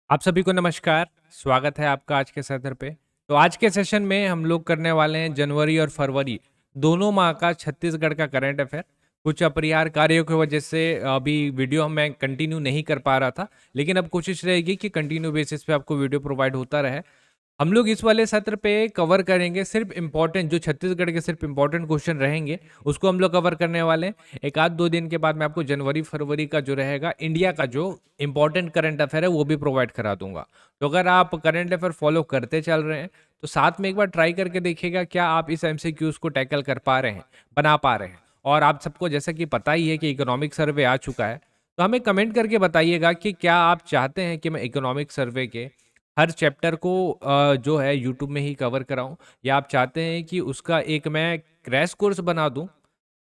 आप सभी को नमस्कार। स्वागत है आपका आज के सत्र पे। तो आज के सेशन में हम लोग करने वाले हैं जनवरी और फरवरी दोनों माह का छत्तीसगढ़ का करंट अफेयर। कुछ अपरिहार्य कार्यों की वजह से अभी वीडियो मैं कंटिन्यू नहीं कर पा रहा था, लेकिन अब कोशिश रहेगी कि कंटिन्यू बेसिस पे आपको वीडियो प्रोवाइड होता रहे। हम लोग इस वाले सत्र पे कवर करेंगे सिर्फ इम्पोर्टेंट, जो छत्तीसगढ़ के सिर्फ इम्पोर्टेंट क्वेश्चन रहेंगे उसको हम लोग कवर करने वाले हैं। एक आध दो दिन के बाद मैं आपको जनवरी फरवरी का जो रहेगा इंडिया का जो इम्पोर्टेंट करंट अफेयर है वो भी प्रोवाइड करा दूंगा। तो अगर आप करंट अफेयर फॉलो करते चल रहे हैं तो साथ में एक बार ट्राई करके देखिएगा क्या आप इस एमसीक्यूज को टैकल कर पा रहे हैं, बना पा रहे हैं। और आप सबको जैसा कि पता ही है कि इकोनॉमिक सर्वे आ चुका है, तो हमें कमेंट करके बताइएगा कि क्या आप चाहते हैं कि मैं इकोनॉमिक सर्वे के हर चैप्टर को जो है यूट्यूब में ही कवर कराऊँ, या आप चाहते हैं कि उसका एक मैं क्रैश कोर्स बना दूँ।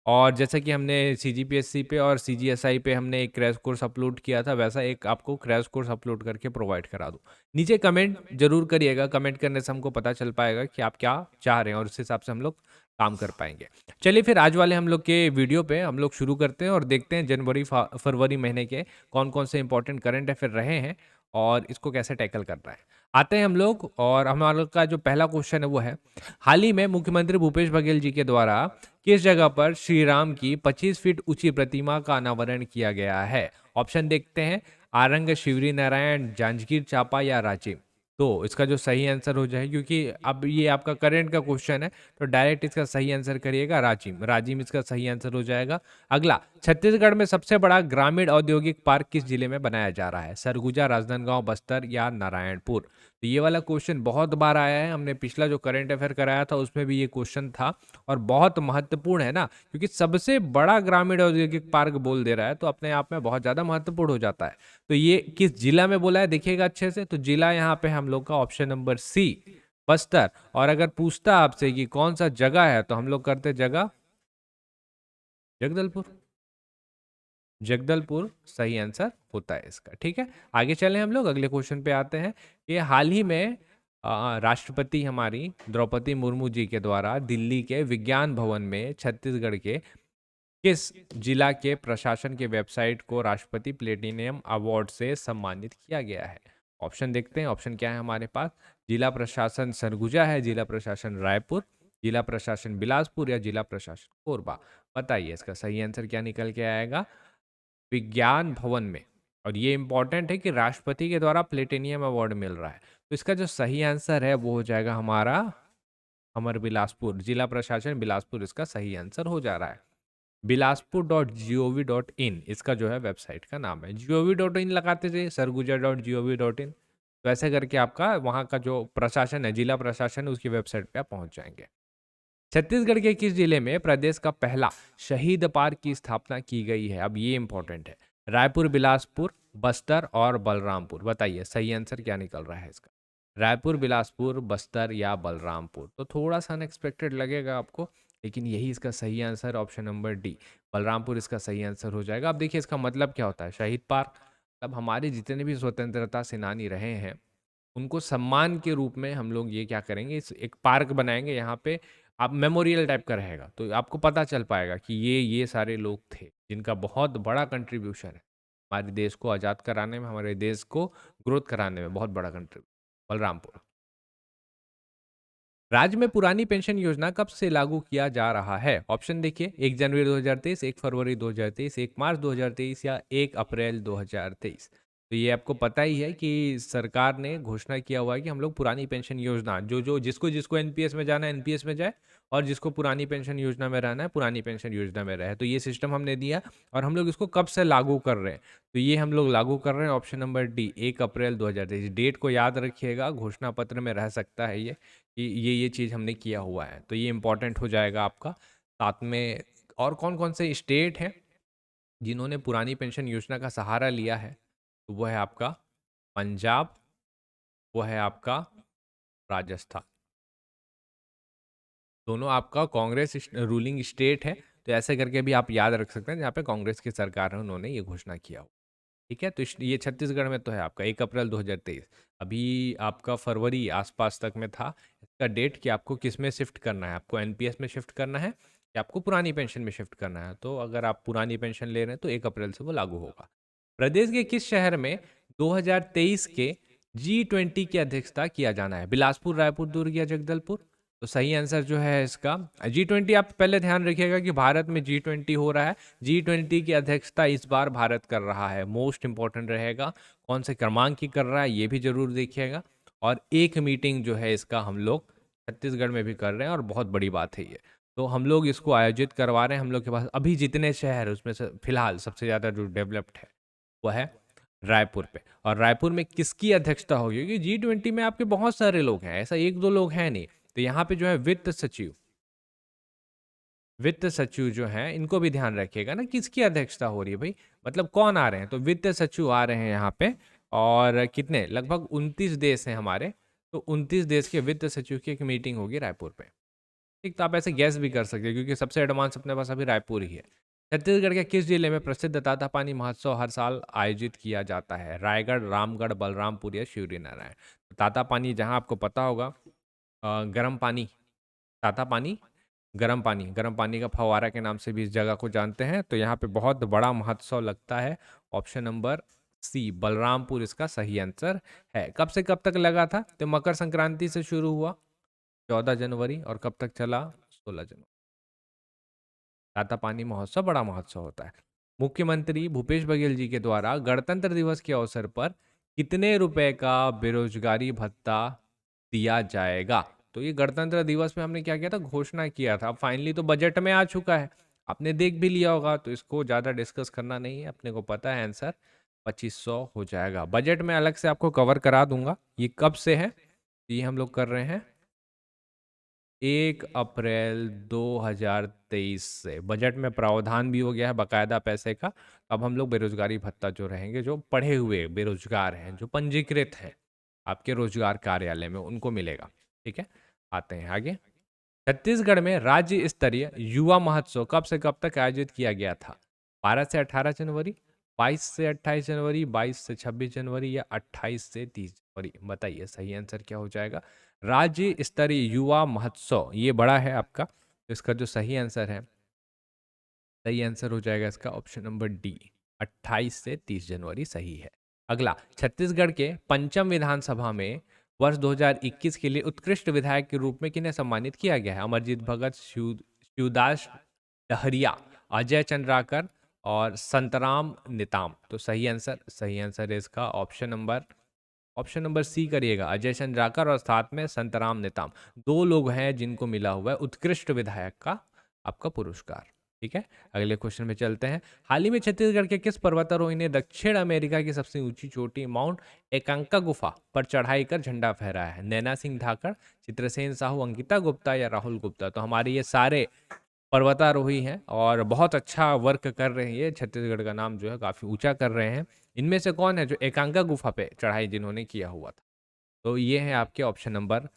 और जैसा कि हमने सीजीपीएससी पे और सीजीएसआई पे हमने एक क्रैश कोर्स अपलोड किया था, वैसा एक आपको क्रैश कोर्स अपलोड करके प्रोवाइड करा दूँ। नीचे कमेंट ज़रूर करिएगा, कमेंट करने से हमको पता चल पाएगा कि आप क्या चाह रहे हैं और उस हिसाब से हम लोग काम कर पाएँगे। चलिए फिर आज वाले हम लोग के वीडियो पे हम लोग शुरू करते हैं और देखते हैं जनवरी फरवरी महीने के कौन-कौन से इंपॉर्टेंट करंट अफेयर रहे हैं और इसको कैसे टैकल करना है। आते हैं हम लोग, और हमारा लोग का जो पहला क्वेश्चन है वो है, हाल ही में मुख्यमंत्री भूपेश बघेल जी के द्वारा किस जगह पर श्री राम की 25 फीट ऊंची प्रतिमा का अनावरण किया गया है? ऑप्शन देखते हैं, आरंग, शिवरी नारायण, जांजगीर चांपा या रांची। तो इसका जो सही आंसर हो जाए, क्योंकि अब ये आपका करंट का क्वेश्चन है, तो डायरेक्ट इसका सही आंसर करिएगा रांची। रांची में इसका सही आंसर हो जाएगा। अगला, छत्तीसगढ़ में सबसे बड़ा ग्रामीण औद्योगिक पार्क किस जिले में बनाया जा रहा है? सरगुजा, राजनांदगांव, बस्तर या नारायणपुर। तो ये वाला क्वेश्चन बहुत बार आया है, हमने पिछला जो करंट अफेयर कराया था उसमें भी ये क्वेश्चन था और बहुत महत्वपूर्ण है ना, क्योंकि सबसे बड़ा ग्रामीण औद्योगिक पार्क बोल दे रहा है तो अपने आप में बहुत ज़्यादा महत्वपूर्ण हो जाता है। तो ये किस जिला में बोला है देखिएगा अच्छे से, तो जिला यहाँ पे हम लोग का ऑप्शन नंबर सी, बस्तर। और अगर पूछता आपसे कि कौन सा जगह है, तो हम लोग करते जगह जगदलपुर। जगदलपुर सही आंसर होता है इसका। ठीक है, आगे चले हम लोग अगले क्वेश्चन पे आते हैं। ये हाल ही में राष्ट्रपति हमारी द्रौपदी मुर्मू जी के द्वारा दिल्ली के विज्ञान भवन में छत्तीसगढ़ के किस जिला के प्रशासन के वेबसाइट को राष्ट्रपति प्लेटिनियम अवार्ड से सम्मानित किया गया है? ऑप्शन देखते हैं। ऑप्शन क्या है हमारे पास? जिला प्रशासन सरगुजा है, जिला प्रशासन रायपुर, जिला प्रशासन बिलासपुर या जिला प्रशासन कोरबा। बताइए इसका सही आंसर क्या निकल के आएगा? विज्ञान भवन में। और ये इंपॉर्टेंट है कि राष्ट्रपति के द्वारा प्लेटिनियम अवार्ड मिल रहा है, तो इसका जो सही आंसर है वो हो जाएगा हमारा अमर बिलासपुर। जिला प्रशासन बिलासपुर इसका सही आंसर हो जा रहा है। bilaspur.gov.in इसका जो है वेबसाइट का नाम है। gov.in लगाते थे, सरगुजा.gov.in, तो ऐसे करके आपका वहाँ का जो प्रशासन है, जिला प्रशासन है, उसकी वेबसाइट पे आप पहुँच जाएंगे। छत्तीसगढ़ के किस जिले में प्रदेश का पहला शहीद पार्क की स्थापना की गई है? अब ये इंपॉर्टेंट है। रायपुर, बिलासपुर, बस्तर और बलरामपुर। बताइए सही आंसर क्या निकल रहा है इसका? रायपुर, बिलासपुर, बस्तर या बलरामपुर। तो थोड़ा सा अनएक्सपेक्टेड लगेगा आपको, लेकिन यही इसका सही answer option number D, Balrampur इसका सही आंसर हो जाएगा। अब देखिए इसका मतलब क्या होता है, शहीद पार्क। अब हमारे जितने भी स्वतंत्रता सेनानी रहे हैं उनको सम्मान के रूप में हम लोग ये क्या करेंगे, इस एक पार्क बनाएंगे यहाँ पे। आप मेमोरियल टाइप का रहेगा तो आपको पता चल पाएगा कि ये सारे लोग थे जिनका बहुत बड़ा कंट्रीब्यूशन है हमारे देश को आज़ाद कराने में, हमारे देश को ग्रोथ कराने में बहुत बड़ा कंट्रीब्यूशन। बलरामपुर। राज्य में पुरानी पेंशन योजना कब से लागू किया जा रहा है? ऑप्शन देखिए, 1 जनवरी 2023, 1 फरवरी 2023, 1 मार्च 2023 या 1 अप्रैल 2023। तो ये आपको पता ही है कि सरकार ने घोषणा किया हुआ है कि हम लोग पुरानी पेंशन योजना, जो जो जिसको जिसको एनपीएस में जाना है एनपीएस में जाए, और जिसको पुरानी पेंशन योजना में रहना है पुरानी पेंशन योजना में रहे। तो ये सिस्टम हमने दिया और हम लोग इसको कब से लागू कर रहे हैं, तो ये हम लोग लागू कर रहे हैं ऑप्शन नंबर डी, 1 अप्रैल 2023। डेट को याद रखिएगा, घोषणा पत्र में रह सकता है ये कि ये चीज़ हमने किया हुआ है, तो ये इंपॉर्टेंट हो जाएगा आपका। साथ में और कौन कौन से स्टेट हैं जिन्होंने पुरानी पेंशन योजना का सहारा लिया है, तो वो है आपका पंजाब, वो है आपका राजस्थान। दोनों आपका कांग्रेस रूलिंग स्टेट है, तो ऐसे करके भी आप याद रख सकते हैं जहाँ पे कांग्रेस की सरकार है उन्होंने ये घोषणा किया हो। ठीक है, तो ये छत्तीसगढ़ में तो है आपका 1 अप्रैल 2023। अभी आपका फरवरी आसपास तक में था इसका डेट कि आपको किस में शिफ्ट करना है, आपको एनपीएस में शिफ्ट करना है या आपको पुरानी पेंशन में शिफ्ट करना है। तो अगर आप पुरानी पेंशन ले रहे हैं तो 1 अप्रैल से वो लागू होगा। प्रदेश के किस शहर में 2023 के G20 की अध्यक्षता किया जाना है? बिलासपुर, रायपुर, दुर्ग या जगदलपुर? तो सही आंसर जो है इसका G20। आप पहले ध्यान रखिएगा कि भारत में G20 हो रहा है। G20 की अध्यक्षता इस बार भारत कर रहा है, मोस्ट इंपॉर्टेंट रहेगा। कौन से क्रमांक की कर रहा है ये भी जरूर देखिएगा। और एक मीटिंग जो है इसका हम लोग छत्तीसगढ़ में भी कर रहे हैं और बहुत बड़ी बात है ये। तो हम लोग इसको आयोजित करवा रहे हैं। हम लोग के पास अभी जितने शहर है उसमें से फिलहाल सबसे ज़्यादा जो डेवलप्ड है वो है रायपुर पे। और रायपुर में किसकी अध्यक्षता होगी? क्योंकि G20 में आपके बहुत सारे लोग हैं, ऐसा एक दो लोग हैं नहीं। तो यहाँ पे जो है वित्त सचिव जो हैं इनको भी ध्यान रखिएगा ना, किसकी अध्यक्षता हो रही है भाई, मतलब कौन आ रहे हैं। तो वित्त सचिव आ रहे हैं यहाँ पे। और कितने, लगभग 29 देश हैं हमारे। तो 29 देश के वित्त सचिव की एक मीटिंग होगी रायपुर पे। ठीक, तो आप ऐसे गैस भी कर सकते हैं क्योंकि सबसे एडवांस अपने पास अभी रायपुर ही है। छत्तीसगढ़ के किस जिले में प्रसिद्ध तातापानी महोत्सव हर साल आयोजित किया जाता है? रायगढ़, रामगढ़, बलरामपुर या शिवरी नारायण? तातापानी जहां आपको पता होगा, गर्म पानी, तातापानी गर्म पानी का फव्वारा के नाम से भी इस जगह को जानते हैं। तो यहाँ पे बहुत बड़ा महोत्सव लगता है। ऑप्शन नंबर सी बलरामपुर इसका सही आंसर है। कब से कब तक लगा था? तो मकर संक्रांति से शुरू हुआ 14 जनवरी और कब तक चला? 16 जनवरी। तातापानी महोत्सव बड़ा महोत्सव होता है। मुख्यमंत्री भूपेश बघेल जी के द्वारा गणतंत्र दिवस के अवसर पर कितने रुपए का बेरोजगारी भत्ता दिया जाएगा? तो ये गणतंत्र दिवस में हमने क्या किया था, घोषणा किया था। अब फाइनली तो बजट में आ चुका है, आपने देख भी लिया होगा, तो इसको ज़्यादा डिस्कस करना नहीं है, अपने को पता है आंसर 2500 हो जाएगा। बजट में अलग से आपको कवर करा दूंगा। ये कब से है? ये हम लोग कर रहे हैं 1 अप्रैल 2023 से। बजट में प्रावधान भी हो गया है बकायदा पैसे का। अब हम लोग बेरोजगारी भत्ता जो रहेंगे, जो पढ़े हुए बेरोजगार हैं, जो पंजीकृत हैं आपके रोजगार कार्यालय में, उनको मिलेगा। ठीक है, आते हैं आगे। छत्तीसगढ़ में राज्य स्तरीय युवा महोत्सव कब से कब तक आयोजित किया गया था? 12 से 18 जनवरी, 22 से 28 जनवरी, 22 से 26 जनवरी या 28 से 30 जनवरी? बताइए सही आंसर क्या हो जाएगा। राज्य स्तरीय युवा महोत्सव ये बड़ा है आपका, तो इसका जो सही आंसर है, सही आंसर हो जाएगा इसका ऑप्शन नंबर डी, 28 से 30 जनवरी सही है। अगला, छत्तीसगढ़ के पंचम विधानसभा में वर्ष 2021 के लिए उत्कृष्ट विधायक के रूप में किन्हें सम्मानित किया गया है? अमरजीत भगत, शिवदास डहरिया, अजय चंद्राकर और संतराम निताम? तो सही आंसर है इसका ऑप्शन नंबर सी करिएगा, अजय चंद्राकर और साथ में संतराम निताम। दो लोग हैं जिनको मिला हुआ है उत्कृष्ट विधायक का आपका पुरस्कार। ठीक है, अगले क्वेश्चन में चलते हैं। हाल ही में छत्तीसगढ़ के किस पर्वतारोही ने दक्षिण अमेरिका की सबसे ऊंची चोटी माउंट एकांका गुफा पर चढ़ाई कर झंडा फहराया है? नैना सिंह ठाकर, चित्रसेन साहू, अंकिता गुप्ता या राहुल गुप्ता? तो हमारे ये सारे पर्वतारोही हैं और बहुत अच्छा वर्क कर रहे हैं। ये छत्तीसगढ़ का नाम जो है काफी ऊंचा कर रहे हैं। इनमें से कौन है जो एकांका गुफा पे चढ़ाई जिन्होंने किया हुआ था? तो ये है आपके option number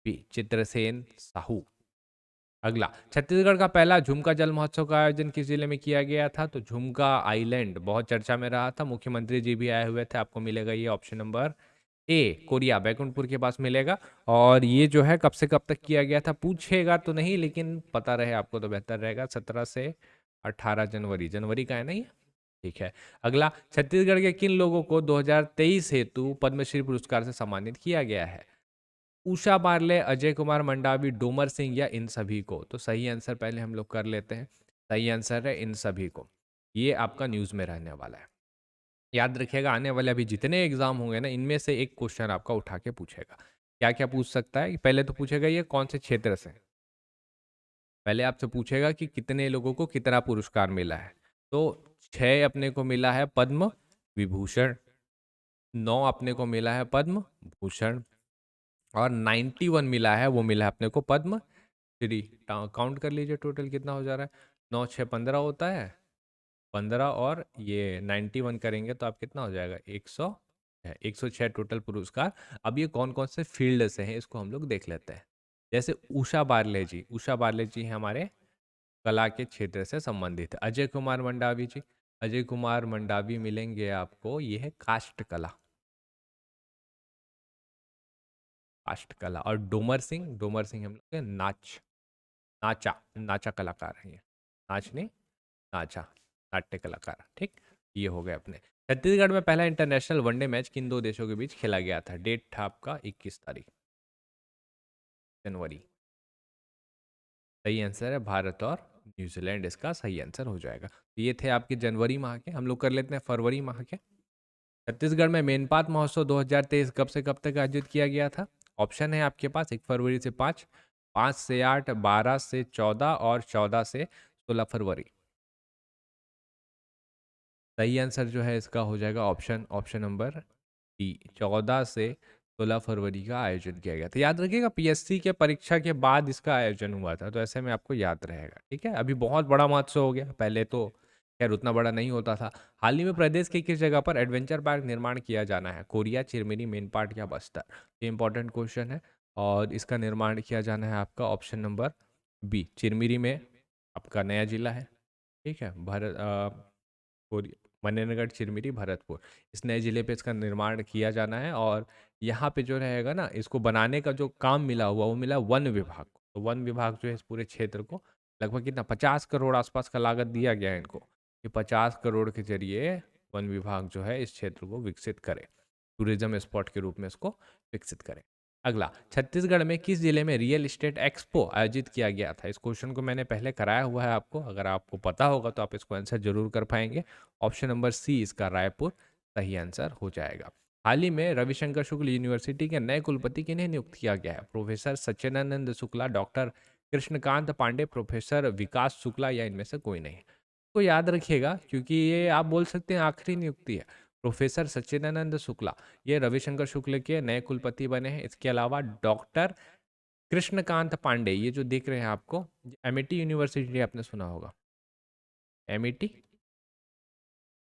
B, Chitrasen Sahu. अगला, छत्तीसगढ़ का पहला झुमका जल महोत्सव का आयोजन किस जिले में किया गया था? तो झुमका आइलैंड बहुत चर्चा में रहा था, मुख्यमंत्री जी भी आए हुए थे। आपको मिलेगा ये option number A, Korea Baikunthpur के पास मिलेगा। और ये जो है कब से कब तक किया गया था पूछेगा तो नहीं, लेकिन पता रहे आपको तो बेहतर रहेगा। 17 से 18 जनवरी, जनवरी का है ना ये? ठीक है। अगला, छत्तीसगढ़ के किन लोगों को 2023 हेतु पद्मश्री पुरस्कार से सम्मानित किया गया है? उषा बारले, अजय कुमार मंडावी, डोमर सिंह या इन सभी को? तो सही आंसर पहले हम लोग कर लेते हैं। सही आंसर है इन सभी को। ये आपका न्यूज़ में रहने वाला है। याद रखिएगा, आने वाले अभी जितने एग्जाम होंगे ना, इनमें से एक क्वेश्चन आपका उठा के पूछेगा। क्या क्या पूछ सकता है? पहले तो पूछेगा ये कौन से क्षेत्र से, पहले आपसे पूछेगा कि कितने लोगों को कितना पुरस्कार मिला है। तो 6 अपने को मिला है पद्म विभूषण, 9 अपने को मिला है पद्म भूषण और 91 मिला है, वो मिला है अपने को पद्म श्री। काउंट कर लीजिए टोटल कितना हो जा रहा है। 9 6 15 होता है, 15 और ये 91 करेंगे तो आप कितना हो जाएगा, 106 टोटल पुरस्कार। अब ये कौन कौन से फील्ड से हैं इसको हम लोग देख लेते हैं। जैसे उषा बारले जी हैं हमारे कला के क्षेत्र से संबंधित है। अजय कुमार मंडावी जी, अजय कुमार मंडावी मिलेंगे आपको, ये है काष्ठ कला, काष्ठ कला। और डोमर सिंह हम लोग के नाचा नाचा कलाकार हैं ये, नाच नहीं नाचा, नाट्य कलाकार। ठीक, ये हो गए अपने। छत्तीसगढ़ में पहला इंटरनेशनल वनडे मैच किन दो देशों के बीच खेला गया था? डेट था आपका 21 तारीख जनवरी। सही आंसर है भारत और न्यूजीलैंड, इसका सही आंसर हो जाएगा। तो ये थे आपके जनवरी माह के। हम लोग कर लेते हैं फरवरी माह के। छत्तीसगढ़ में मेनपात महोत्सव 2023 कब से कब तक आयोजित किया गया था? ऑप्शन है आपके पास 1 फरवरी से 5, 5 से 8, 12 से 14 और 14 से 16 फरवरी। सही आंसर जो है इसका हो जाएगा ऑप्शन ऑप्शन नंबर डी, 14 से 16 फरवरी का आयोजन किया गया था। याद रखिएगा पीएससी के परीक्षा के बाद इसका आयोजन हुआ था, तो ऐसे में आपको याद रहेगा। ठीक है, अभी बहुत बड़ा महोत्सव हो गया, पहले तो खैर उतना बड़ा नहीं होता था। हाल ही में प्रदेश के किस जगह पर एडवेंचर पार्क निर्माण किया जाना है? कोरिया, चिरमिरी, मेनपाट या बस्तर? ये इंपॉर्टेंट क्वेश्चन है और इसका निर्माण किया जाना है आपका ऑप्शन नंबर बी, चिरमिरी में आपका नया जिला है। ठीक है, मनेरगढ़, चिरमिरी, भरतपुर, इस नए ज़िले पे इसका निर्माण किया जाना है। और यहाँ पे जो रहेगा ना, इसको बनाने का जो काम मिला हुआ वो मिला वन विभाग को। तो वन विभाग जो है इस पूरे क्षेत्र को लगभग कितना 50 करोड़ आसपास का लागत दिया गया है इनको, कि 50 करोड़ के जरिए वन विभाग जो है इस क्षेत्र को विकसित करे, टूरिज्म स्पॉट के रूप में इसको विकसित करे। अगला, छत्तीसगढ़ में किस जिले में रियल एस्टेट एक्सपो आयोजित किया गया था? इस क्वेश्चन को मैंने पहले कराया हुआ है आपको, अगर आपको पता होगा तो आप इसको आंसर जरूर कर पाएंगे। ऑप्शन नंबर सी इसका रायपुर सही आंसर हो जाएगा। हाल ही में रविशंकर शुक्ल यूनिवर्सिटी के नए कुलपति किन्हें नियुक्त किया गया है? प्रोफेसर सच्चिदानंद शुक्ला, डॉक्टर कृष्णकांत पांडे, प्रोफेसर विकास शुक्ला या इनमें से कोई नहीं? तो याद रखिएगा क्योंकि ये आप बोल सकते हैं आखिरी नियुक्ति है। प्रोफेसर सच्चिदानंद शुक्ला ये रविशंकर शुक्ल के नए कुलपति बने हैं। इसके अलावा डॉक्टर कृष्णकांत पांडे, ये जो देख रहे हैं आपको, एमिटी यूनिवर्सिटी आपने सुना होगा, एमिटी।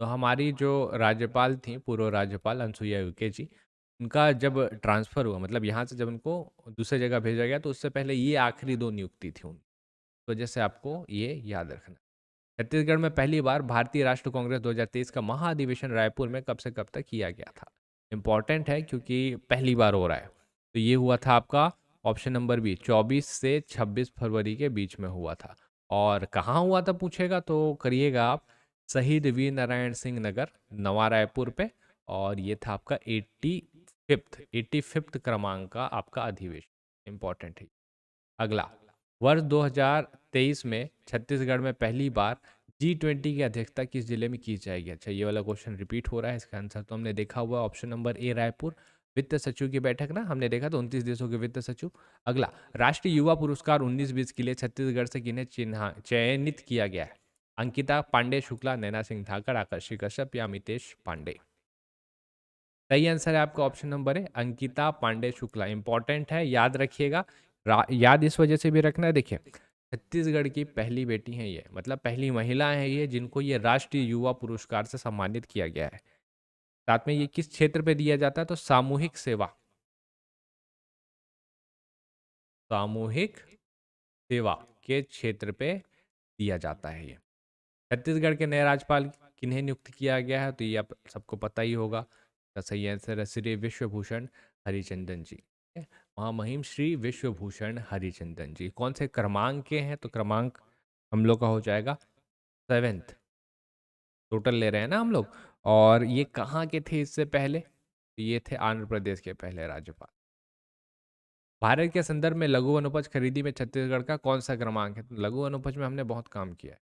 तो हमारी जो राज्यपाल थी, पूर्व राज्यपाल अनुसुईया उइके जी, उनका जब ट्रांसफ़र हुआ, मतलब यहाँ से जब उनको दूसरी जगह भेजा गया, तो उससे पहले ये आखिरी 2 नियुक्ति थी उनकी। तो वजह से आपको ये याद रखना। छत्तीसगढ़ में पहली बार भारतीय राष्ट्रीय कांग्रेस 2023 का महाधिवेशन रायपुर में कब से कब तक किया गया था? इम्पॉर्टेंट है क्योंकि पहली बार हो रहा है। तो ये हुआ था आपका ऑप्शन नंबर बी, 24 से 26 फरवरी के बीच में हुआ था। और कहाँ हुआ था पूछेगा तो करिएगा आप शहीद वीर नारायण सिंह नगर, नवा रायपुर पे। और ये था आपका 85th क्रमांक का आपका अधिवेशन, इम्पॉर्टेंट है। अगला, वर्ष 2023 में छत्तीसगढ़ में पहली बार G20 की अध्यक्षता किस जिले में की जाएगी? अच्छा, ये वाला क्वेश्चन रिपीट हो रहा है, इसका आंसर तो हमने देखा हुआ है, ऑप्शन नंबर ए रायपुर। वित्त सचिव की बैठक ना हमने देखा था, 29 देशों के वित्त सचिव। अगला, राष्ट्रीय युवा पुरस्कार 19-20 के लिए छत्तीसगढ़ से किन्हें चयनित किया गया है? अंकिता पांडे शुक्ला, नैना सिंह ठाकर, आकर्षि कश्यप या अमितेश पांडे? सही आंसर है आपका ऑप्शन नंबर है अंकिता पांडे शुक्ला। इंपॉर्टेंट है, याद रखिएगा। याद इस वजह से भी रखना है, देखिए छत्तीसगढ़ की पहली बेटी हैं ये, मतलब पहली महिला है ये जिनको ये राष्ट्रीय युवा पुरस्कार से सम्मानित किया गया है। साथ में ये किस क्षेत्र पे दिया जाता है? तो सामूहिक सेवा, सामूहिक सेवा के क्षेत्र पे दिया जाता है ये। छत्तीसगढ़ के नए राज्यपाल किन्हें नियुक्त किया गया है? तो ये आप सबको पता ही होगा। इसका सही आंसर है श्री विश्वभूषण हरिचंदन जी। ठीक है? महामहिम श्री विश्वभूषण हरिचंदन जी कौन से क्रमांक के हैं? तो क्रमांक हम लोग का हो जाएगा 7th, टोटल ले रहे हैं ना हम लोग। और ये कहाँ के थे इससे पहले? तो ये थे आंध्र प्रदेश के पहले राज्यपाल। भारत के संदर्भ में लघु वनोपज खरीदी में छत्तीसगढ़ का कौन सा क्रमांक है? तो लघु वनोपज में हमने बहुत काम किया है।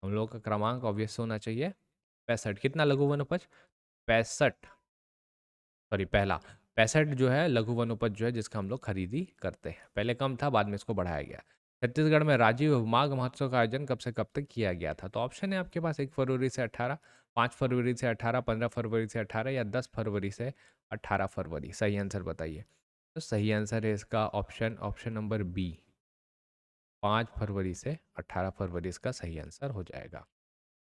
हम लोग का क्रमांक ऑब्वियस होना चाहिए 65। कितना लघु वनोपज? 65, सॉरी पहला 65 जो है लघु वनोपज जो है जिसका हम लोग खरीदी करते हैं। पहले कम था, बाद में इसको बढ़ाया गया। छत्तीसगढ़ में राजीव माघ महोत्सव का आयोजन कब से कब तक किया गया था? तो ऑप्शन है आपके पास 1 फरवरी से 18, 5 फरवरी से 18, 15 फरवरी से 18 या 10 फरवरी से 18 फरवरी। सही आंसर बताइए। तो सही आंसर है इसका ऑप्शन ऑप्शन नंबर बी, 5 फरवरी से 18 फरवरी इसका सही आंसर हो जाएगा।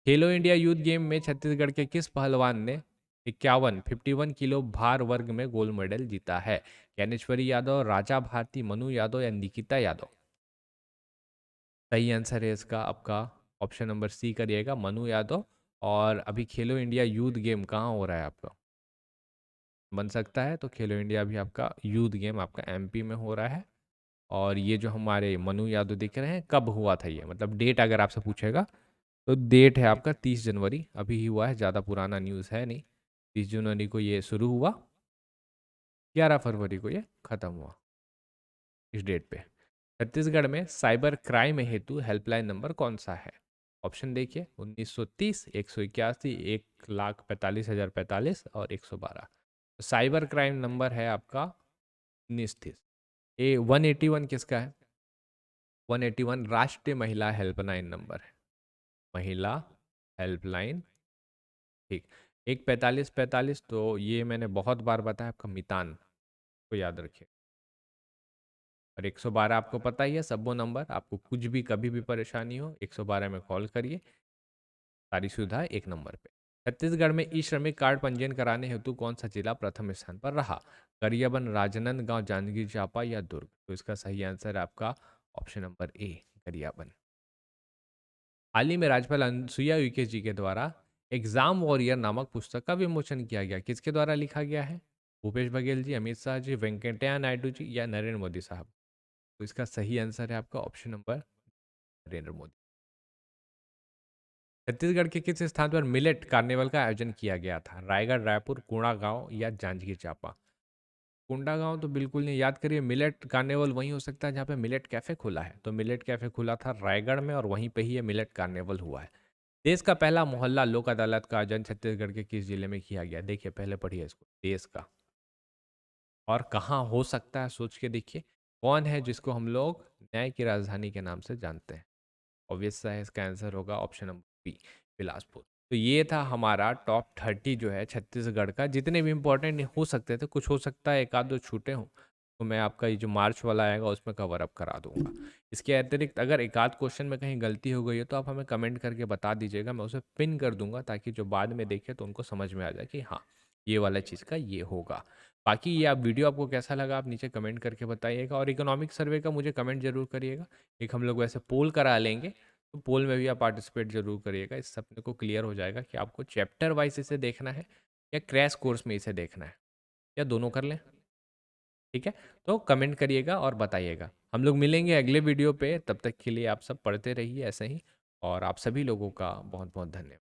खेलो इंडिया यूथ गेम में छत्तीसगढ़ के किस पहलवान ने 51 किलो भार वर्ग में गोल्ड मेडल जीता है? ज्ञानेश्वरी यादव, राजा भारती, मनु यादव या निकिता यादव? सही आंसर है इसका आपका ऑप्शन नंबर सी करिएगा, मनु यादव। और अभी खेलो इंडिया यूथ गेम कहाँ हो रहा है आपका? बन सकता है तो खेलो इंडिया अभी आपका यूथ गेम आपका एमपी में हो रहा है। और ये जो हमारे मनु यादव दिख रहे हैं, कब हुआ था ये, मतलब डेट अगर आपसे पूछेगा तो डेट है आपका 30 जनवरी, अभी ही हुआ है, ज़्यादा पुराना न्यूज़ है नहीं। 30 जनवरी को ये शुरू हुआ, 11 फरवरी को ये खत्म हुआ, इस डेट पे। छत्तीसगढ़ में साइबर क्राइम हेतु हेल्पलाइन नंबर कौन सा है? ऑप्शन देखिए, 1930, 181, 1,45,045 और 112। साइबर क्राइम नंबर है आपका 1930। ये 181 किसका है? 181 राष्ट्रीय महिला हेल्पलाइन नंबर है, महिला हेल्पलाइन। ठीक। एक 4545 तो ये मैंने बहुत बार बताया आपका, मितान को याद रखिए। और 112 आपको पता ही है, सबो नंबर, आपको कुछ भी कभी भी परेशानी हो 112 में कॉल करिए, सारी सुविधा एक नंबर पे। छत्तीसगढ़ में ई श्रमिक कार्ड पंजीयन कराने हेतु कौन सा जिला प्रथम स्थान पर रहा? गरियाबंद, राजनांदगांव, जांजगीर चांपा या दुर्ग? तो इसका सही आंसर है आपका ऑप्शन नंबर ए, गरियाबंद। हाल ही में राज्यपाल अनुसुईया उइके जी के द्वारा एग्जाम वॉरियर नामक पुस्तक का विमोचन किया गया, किसके द्वारा लिखा गया है? भूपेश बघेल जी, अमित शाह जी, वेंकैया नायडू जी या नरेंद्र मोदी साहब? तो इसका सही आंसर है आपका ऑप्शन नंबर नरेंद्र मोदी। छत्तीसगढ़ के किस स्थान पर मिलेट कार्निवल का आयोजन किया गया था? रायगढ़, रायपुर, कोंडागांव या जांजगीर चांपा? कोंडागांव तो बिल्कुल नहीं, याद करिए मिलेट कार्निवल वहीं हो सकता है जहाँ पे मिलेट कैफे खुला है, तो मिलेट कैफे खुला था रायगढ़ में और वहीं पे ही ये मिलेट कार्निवल हुआ है। देश का पहला मोहल्ला लोक अदालत का आयोजन छत्तीसगढ़ के किस जिले में किया गया? देखिए पहले पढ़िए इसको, देश का और कहाँ हो सकता है, सोच के देखिए। कौन है जिसको हम लोग न्याय की राजधानी के नाम से जानते हैं? ऑब्वियस सा है, इसका आंसर होगा ऑप्शन नंबर बी, बिलासपुर। तो ये था हमारा टॉप 30 जो है छत्तीसगढ़ का, जितने भी इंपॉर्टेंट हो सकते थे, कुछ हो सकता है एक आध दो छूटे हों, तो मैं आपका ये जो मार्च वाला आएगा उसमें कवर अप करा दूंगा। इसके अतिरिक्त अगर एक आध क्वेश्चन में कहीं गलती हो गई है तो आप हमें कमेंट करके बता दीजिएगा, मैं उसे पिन कर दूंगा ताकि जो बाद में देखे तो उनको समझ में आ जाए कि हाँ ये वाला चीज़ का ये होगा। बाकी ये आप वीडियो आपको कैसा लगा आप नीचे कमेंट करके बताइएगा, और इकोनॉमिक सर्वे का मुझे कमेंट जरूर करिएगा। एक हम लोग वैसे पोल करा लेंगे, तो पोल में भी आप पार्टिसिपेट जरूर करिएगा, इससे अपने को क्लियर हो जाएगा कि आपको चैप्टर वाइज इसे देखना है या क्रैश कोर्स में इसे देखना है, या दोनों कर लें। ठीक है, तो कमेंट करिएगा और बताइएगा। हम लोग मिलेंगे अगले वीडियो पे, तब तक के लिए आप सब पढ़ते रहिए ऐसे ही, और आप सभी लोगों का बहुत बहुत धन्यवाद।